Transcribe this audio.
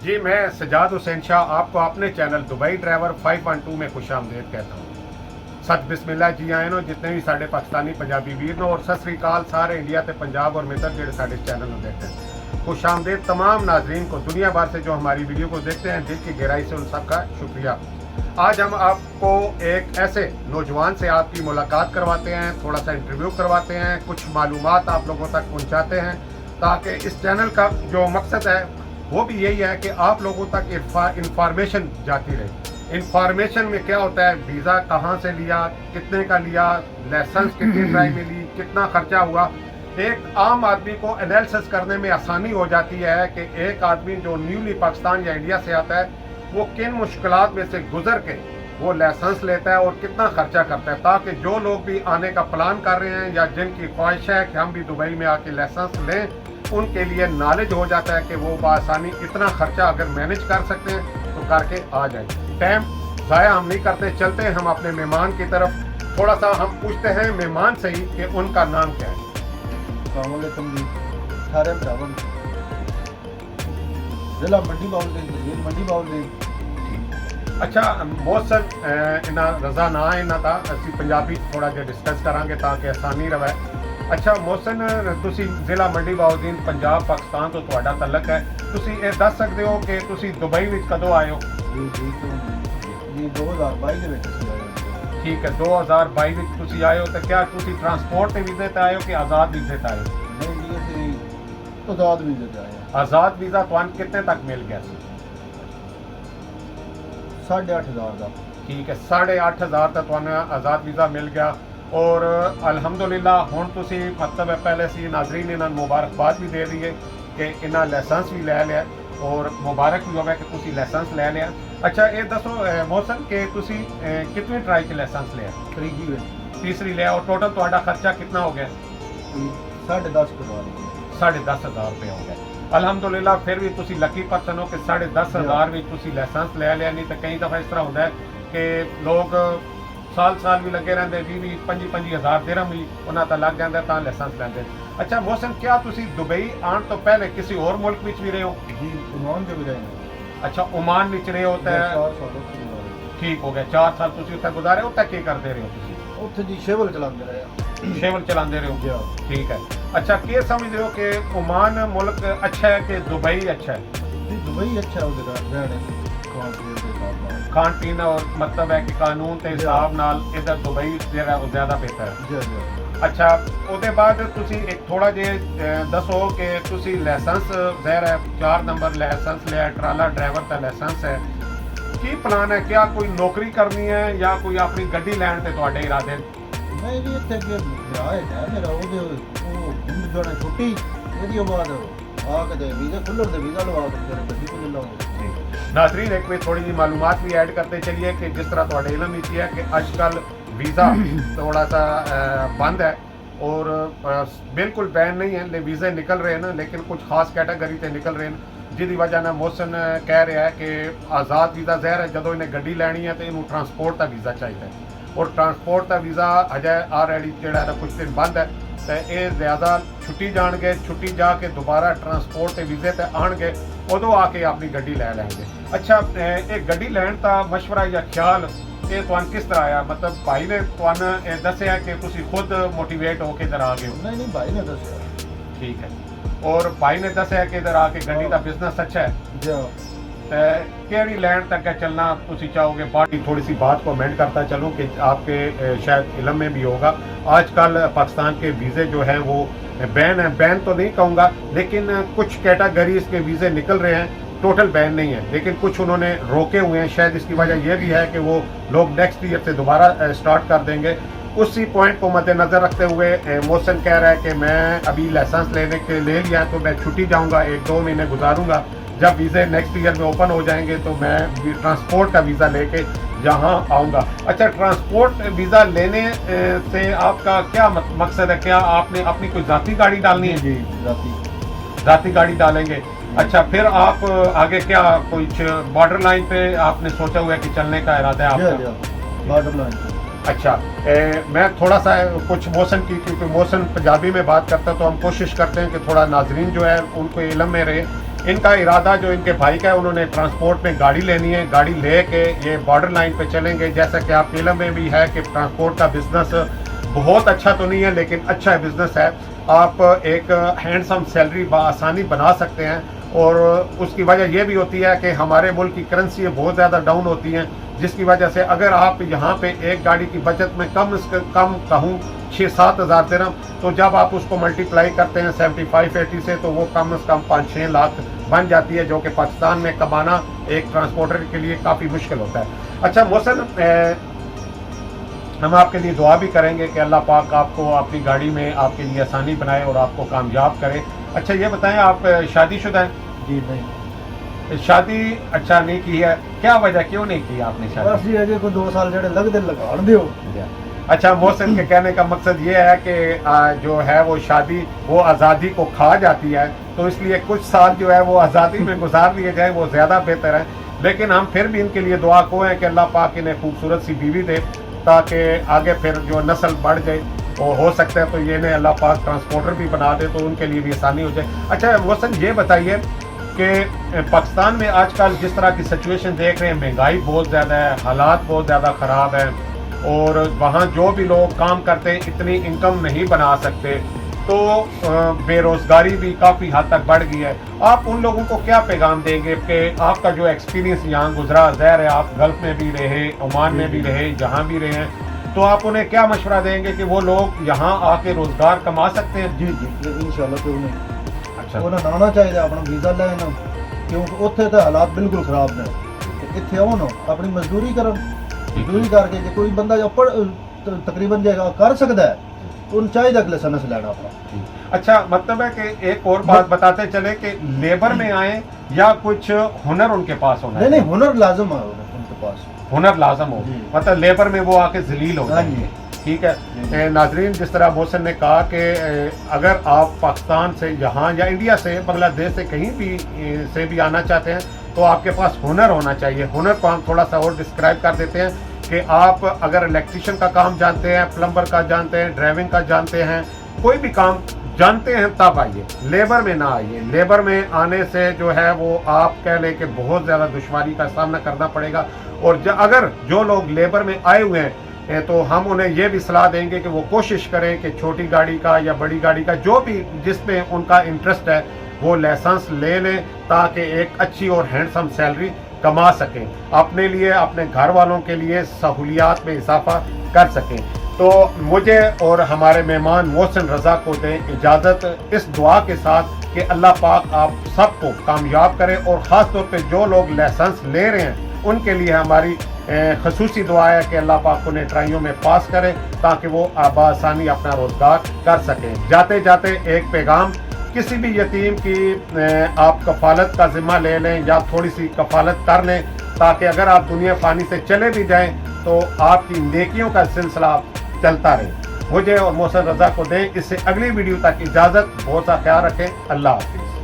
जी मैं सजाद हुसैन शाह आपको अपने चैनल दुबई ड्राइवर 512 में खुश आमदेद कहता हूँ। सत बिस्मिल्लाह जी आए नो जितने भी साढ़े पाकिस्तानी पंजाबी वीर नो और सत श्री अकाल सारे इंडिया ते पंजाब और मित्र जेडे साढ़े चैनल को देखते हैं। खुश आमदेद तमाम नाजरीन को दुनिया भर से जो हमारी वीडियो को देखते हैं, दिल की गहराई से उन सबका शुक्रिया। आज हम आपको एक ऐसे नौजवान से आपकी मुलाकात करवाते हैं, थोड़ा सा इंटरव्यू करवाते हैं, कुछ मालूमात आप लोगों तक पहुँचाते हैं ताकि इस चैनल का जो मकसद है वो भी यही है कि आप लोगों तक इंफॉर्मेशन जाती रहे। इंफॉर्मेशन में क्या होता है, वीज़ा कहाँ से लिया, कितने का लिया, लाइसेंस कितनी ट्राई में ली, कितना खर्चा हुआ, एक आम आदमी को एनालिसिस करने में आसानी हो जाती है कि एक आदमी जो न्यूली पाकिस्तान या इंडिया से आता है वो किन मुश्किलात में से गुजर के वो लाइसेंस लेता है और कितना खर्चा करता है, ताकि जो लोग भी आने का प्लान कर रहे हैं या जिनकी ख्वाहिश है कि हम भी दुबई में आके लाइसेंस लें, उनके लिए नॉलेज हो जाता है कि वो बआसानी इतना खर्चा अगर मैनेज कर सकते हैं तो करके आ जाए। टाइम ज़ाया हम नहीं करते, चलते हैं हम अपने मेहमान की तरफ। थोड़ा सा हम पूछते हैं मेहमान से ही कि उनका नाम क्या है। अस्सलामुअलैकुम जी, सारे भरावां जिला मंडी बाउल दे मंडी बाउल दे। अच्छा मौसम इन्ना रजा ना है इन्ना दा ਅਸੀਂ ਪੰਜਾਬੀ ਥੋੜਾ ਜਿਹਾ ਡਿਸਕਸ ਕਰਾਂਗੇ ਤਾਂ ਕਿ ਆਸਾਨੀ ਰਵੇ। ਅੱਛਾ ਮੌਸਮ ਤੁਸੀਂ ਜ਼ਿਲ੍ਹਾ ਮੰਡੀ ਬਾਉਦੀਨ ਪੰਜਾਬ ਪਾਕਿਸਤਾਨ ਤੋਂ ਤੁਹਾਡਾ ਤਲਕ ਹੈ, ਤੁਸੀਂ ਇਹ ਦੱਸ ਸਕਦੇ ਹੋ ਕਿ ਤੁਸੀਂ ਦੁਬਈ ਵਿੱਚ ਕਦੋਂ ਆਏ ਹੋ? ਜੀ 2022 ਦੇ ਵਿੱਚ ਸੀ ਆਇਆ। ਠੀਕ ਹੈ, 2022 ਵਿੱਚ ਤੁਸੀਂ ਆਏ ਹੋ ਤਾਂ ਕਿਆ ਤੁਸੀਂ ਟਰਾਂਸਪੋਰਟ ਤੇ ਵੀਜ਼ੇ ਤੇ ਆਏ ਹੋ ਕਿ ਆਜ਼ਾਦ ਵੀਜ਼ੇ ਤੇ ਆਏ ਹੋ? ਨਹੀਂ ਜੀ ਅਸੀਂ ਆਜ਼ਾਦ ਵੀਜ਼ੇ ਤੇ ਆਏ ਹਾਂ। ਆਜ਼ਾਦ ਵੀਜ਼ਾ ਤੁਹਾਨੂੰ ਕਿੰਨੇ ਤੱਕ ਮਿਲ ਗਿਆ ਸੀ? 8,500 ਦਾ। ਠੀਕ ਹੈ, 8,500 ਤੱਕ ਤੁਹਾਨੂੰ ਆਜ਼ਾਦ ਵੀਜ਼ਾ ਮਿਲ ਗਿਆ। और अलहमदुलिल्लाह हुण तुसी मतलब पहले सी नाजरीन इन्होंने मुबारकबाद भी दे दी है कि इन्हें लाइसेंस भी लै लिया और मुबारक भी होगा कि तुसी लाइसेंस लै लिया। अच्छा ये दसो मौसम कि तुसी कितनी ट्राई के लाइसेंस लिया? तीसरी लिया। और टोटल तुहाडा खर्चा कितना हो गया? 10,500 10,500 रुपये हो गया। अलहमदुलिल्लाह फिर भी तुसी लकी पर्सन हो कि 10,500 में तुसी लाइसेंस लै लिया। नहीं तो कई दफ़ा इस तरह होता है कि लोग साल भी लगे रहते, 20-25 हज़ार दिरहम भी उन्होंने तो लग जाता तो लाइसेंस लेंगे। अच्छा मौसम क्या तुसी दुबई आने तो पहले किसी और मुल्क में भी रहे हो? जी ओमान में भी रहे हैं। अच्छा ओमान में रहे हो तो ठीक हो गया, 4 साल तुसी उत्थे गुजारे। उत्थे की करते रहे हो तुसी? उत्थे जी शेवल चलाते रहे। शेवल चलाते रहे हो, ठीक है। अच्छा क्या समझते हो कि ओमान मुल्क अच्छा है कि दुबई अच्छा है? जी दुबई अच्छा है, उधर रहने खान पीन और मतलब है कि कानून के हिसाब नाल इधर दुबई ज़्यादा बेहतर है। अच्छा उसके बाद तुसी एक थोड़ा जे दसो कि तुसी लाइसेंस ज़ाहिर है 4 नंबर लाइसेंस लिया, ट्राला ड्राइवर का लाइसेंस है, की प्लान है? क्या कोई नौकरी करनी है या कोई अपनी गड्डी लैन ते तुहाडे इरादे? नहीं जी इत्थे के भरा है मेरा ओदे छुट्टी ਇਹਦੀ ਬਾਅਦ ਆ ਕੇ ਵੀਜ਼ਾ ਖੁੱਲਣ ਦੇ ਵੀਜ਼ਾ ਲਵਾ ਕੇ ਫਿਰ ਗੱਡੀ ਕੋਲ ਲਾਉਂਗੇ। नाजरीन एक में थोड़ी सी मालूमात भी ऐड करते चलिए कि जिस तरह थोड़े इलम इसी है कि आजकल वीज़ा थोड़ा सा बंद है और बिल्कुल बैन नहीं है, वीज़े निकल रहे हैं ना, लेकिन कुछ खास कैटेगरी से निकल रहे हैं जिसकी वजह ना मौसम कह रहा है कि आज़ाद वीज़ा ज़ाहिर है जो इन्हें गड्डी लैनी है तो इन्हों ट्रांसपोर्ट का वीज़ा चाहिए और ट्रांसपोर्ट का वीज़ा अजय ऑलरेडी जोड़ा कुछ दिन बंद है तो ये ज़्यादा छुट्टी जाएंगे, छुट्टी जाके दोबारा ट्रांसपोर्ट के वीज़े ते आएंगे उदों आके अपनी गड्डी लै लेंगे। अच्छा एक गड्डी लैन का मशवरा या ख्याल ये तुहानू किस तरह आया? मतलब भाई ने तुहानू दस्या कि तुसी खुद मोटिवेट होके इधर आ गए हो? नहीं भाई ने दस्या। ठीक है। और भाई ने दस्या कि इधर आके गड्डी का बिजनेस अच्छा है केड़ी लैंड तक है चलना तुसी चाहोगे? बाकी थोड़ी सी बात को अमेंड करता चलूँ कि आपके शायद इलम में भी होगा आजकल पाकिस्तान के वीज़े जो हैं वो बैन है। बैन तो नहीं कहूँगा लेकिन कुछ कैटेगरीज के वीज़े निकल रहे हैं, टोटल बैन नहीं है लेकिन कुछ उन्होंने रोके हुए हैं। शायद इसकी वजह यह भी है कि वो लोग नेक्स्ट ईयर से दोबारा स्टार्ट कर देंगे। उसी पॉइंट को मद्देनज़र रखते हुए मौसम कह रहा है कि मैं अभी लाइसेंस लेने के ले लिया तो मैं छुट्टी जाऊँगा, 1-2 महीने गुजारूँगा, जब वीज़े नेक्स्ट ईयर में ओपन हो जाएंगे तो मैं ट्रांसपोर्ट का वीज़ा लेके यहाँ आऊँगा। अच्छा ट्रांसपोर्ट वीज़ा लेने से आपका क्या मकसद है? क्या आपने अपनी कोई ज़ाती गाड़ी डालनी है? जी ज़ाती गाड़ी डालेंगे। अच्छा फिर आप आगे क्या कुछ बॉर्डर लाइन पे आपने सोचा हुआ है कि चलने का इरादा है आपका? Border line. अच्छा मैं थोड़ा सा कुछ मौसम की, क्योंकि मौसम पंजाबी में बात करता तो हम कोशिश करते हैं कि थोड़ा नाजरीन जो है उनको इलम में रहे इनका इरादा जो इनके भाई का है, उन्होंने ट्रांसपोर्ट में गाड़ी लेनी है, गाड़ी लेके ये बॉर्डर लाइन पे चलेंगे। जैसा कि आप फिल्म में भी है कि ट्रांसपोर्ट का बिजनेस बहुत अच्छा तो नहीं है लेकिन अच्छा बिजनेस है। आप एक हैंडसम सैलरी आसानी बना सकते हैं और उसकी वजह यह भी होती है कि हमारे मुल्क की करेंसी बहुत ज़्यादा डाउन होती हैं, जिसकी वजह से अगर आप यहाँ पे एक गाड़ी की बचत में कम से कम कहूँ 6-7 हज़ार दिरहम, तो जब आप उसको मल्टीप्लाई करते हैं 75-80 से, तो वो कम से कम 5-6 लाख बन जाती है, जो कि पाकिस्तान में कमाना एक ट्रांसपोर्टर के लिए काफ़ी मुश्किल होता है। अच्छा मोहसिन, हम आपके लिए दुआ भी करेंगे कि अल्लाह पाक आपको अपनी गाड़ी में आपके लिए आसानी बनाए और आपको कामयाब करे। अच्छा ये बताएं, आप शादीशुदा हैं? जी नहीं, शादी अच्छा नहीं की है, क्या वजह, क्यों नहीं की आपने बस शादी? ये अजे को 2 साल जड़े लगते लगा दियो। अच्छा मोहसिन के कहने का मकसद ये है कि जो है वो शादी वो आज़ादी को खा जाती है, तो इसलिए कुछ साल जो है वो आज़ादी में गुजार लिए जाए वो ज़्यादा बेहतर है। लेकिन हम फिर भी इनके लिए दुआ को हैं कि अल्लाह पाक इन्हें खूबसूरत सी बीवी दे ताकि आगे फिर जो नस्ल बढ़ जाए, और हो सकता है तो ये इन्हें अल्लाह पाक ट्रांसपोर्टर भी बना दे तो उनके लिए भी आसानी हो जाए। अच्छा मोहसिन ये बताइए कि पाकिस्तान में आजकल जिस तरह की सिचुएशन देख रहे हैं, महंगाई बहुत ज़्यादा है, हालात बहुत ज़्यादा ख़राब हैं, और वहाँ जो भी लोग काम करते हैं इतनी इनकम नहीं बना सकते, तो बेरोज़गारी भी काफ़ी हद तक बढ़ गई है। आप उन लोगों को क्या पैगाम देंगे कि आपका जो एक्सपीरियंस यहाँ गुजरा, ज़ाहिर है आप गल्फ़ में भी रहे, ओमान में भी रहे, जहाँ भी रहे हैं, तो आप उन्हें क्या मशवरा देंगे कि वो लोग यहाँ आके रोज़गार कमा सकते हैं? जी जी इंशाल्लाह क्यों नहीं। अच्छा, उन्हें आना चाहिए अपना वीज़ा लेना, क्योंकि उत्थे तो हालात बिल्कुल खराब ने। इत्थे आओ ना, अपनी मजदूरी करन, मजदूरी करके जे कोई बंदा जो पढ़ तकरीबन जो कर सकता है, उन चाहिए कि लाइसेंस लेना अपना। अच्छा मतलब है कि एक और बात बताते चले कि लेबर में आए या कुछ हुनर उनके पास होना नहीं है? नहीं, हुनर लाजम है उनके पास, हुनर लाजम हो, जी। मतलब लेबर में वो आके जलील हो हाँ जाएंगे। जी। ठीक जी। है नाजरीन, जिस तरह मोहसिन ने कहा कि अगर आप पाकिस्तान से यहाँ या इंडिया से, बांग्लादेश से कहीं भी से भी आना चाहते हैं तो आपके पास हुनर होना चाहिए। हुनर को हम थोड़ा सा और डिस्क्राइब कर देते हैं कि आप अगर इलेक्ट्रिशियन का काम जानते हैं, प्लम्बर का जानते हैं, ड्राइविंग का जानते हैं, कोई भी काम जानते हैं तब आइए, लेबर में ना आइए। लेबर में आने से जो है वो आप कह लें कि बहुत ज़्यादा दुश्वारी का सामना करना पड़ेगा। और अगर जो लोग लेबर में आए हुए हैं तो हम उन्हें ये भी सलाह देंगे कि वो कोशिश करें कि छोटी गाड़ी का या बड़ी गाड़ी का जो भी जिसमें उनका इंटरेस्ट है वो लाइसेंस ले लें, ताकि एक अच्छी और हैंडसम सैलरी कमा सकें, अपने लिए, अपने घर वालों के लिए सहूलियात में इजाफा कर सकें। तो मुझे और हमारे मेहमान मोहसिन रज़ा को दें इजाज़त इस दुआ के साथ कि अल्लाह पाक आप सबको कामयाब करे, और ख़ास तौर पे जो लोग लाइसेंस ले रहे हैं उनके लिए हमारी खसूसी दुआ है कि अल्लाह पाक उन्हें ट्राइयों में पास करे ताकि वो आसानी अपना रोज़गार कर सकें। जाते जाते एक पैगाम, किसी भी यतीम की आप कफ़ालत का ज़िम्मा ले लें या थोड़ी सी कफ़ालत कर लें, ताकि अगर आप दुनिया फ़ानी से चले भी जाएं तो आपकी नेकियों का सिलसिला चलता रहे। मुझे और मोहसिन रज़ा को दें इससे अगली वीडियो तक इजाज़त। बहुत सा ख्याल रखें। अल्लाह हाफ़िज़।